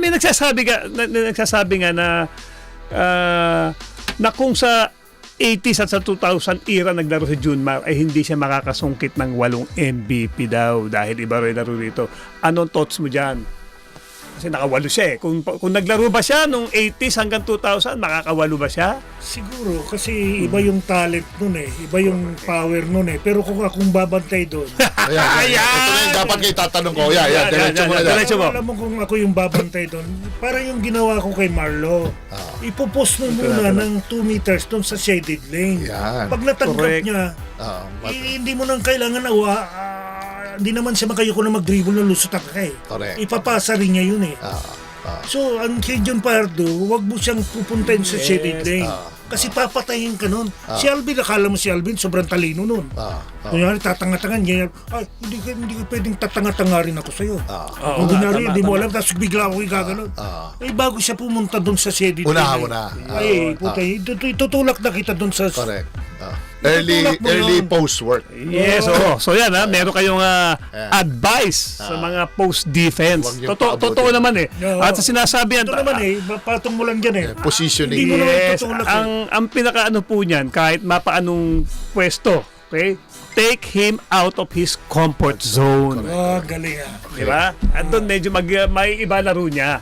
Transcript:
may nagsasabi nga na na kung sa 80s at sa 2000 era naglaro si Junmar ay hindi siya makakasungkit ng 8 MVP daw dahil iba rin laro rito. Anong thoughts mo dyan? Kasi nakawalo siya eh. Kung naglaro ba siya nung 80s hanggang 2000, makakawalo ba siya? Siguro, kasi iba yung talent nun eh. Iba yung power nun eh. Pero kung akong babantay doon, Ayan. Ito na yung dapat kayo tatanong ko. Yan. Diretso mo na dyan. Diretso mo. alam mo kung ako yung babantay doon, parang yung ginawa ko kay Marlo. Ipopost mo muna ng 2 meters doon sa shaded lane. Yan. Pag natanggap Correct. niya, hindi mo nang kailangan hindi naman siya makayuko na mag-dribble ng lusot ka eh. Correct. Ipapasa rin niya yun eh. So, ang kay John Pardo, wag mo siyang pupuntahin sa shaded lane. Kasi papatayin ka nun. Si Alvin, akala mo si Alvin, sobrang talino nun. Kunyari, tatanga-tangan niya. Ay, hindi ka pwedeng tatanga-tanga rin ako sa'yo. Kung kunyari, hindi mo alam, tapos bigla ako igaganon. Eh, bago siya pumunta dun sa shaded lane. Una. Ay, puta, itutulak na kita dun sa... Correct. Itutulak mo Early yun. post-work. Yes, so yan meron kayong advice sa mga post-defense. Huwag niyong Totoo paabutin. naman eh. Oo. At sa sinasabi yan, Ito naman eh, patong mo lang dyan eh. Positioning. Hindi mo naman yes, itutulak eh. ang pinakaano po niyan, kahit mapaanong pwesto, okay? Take him out of his comfort zone. Galing ah. Di ba? At doon medyo may iba laro niya.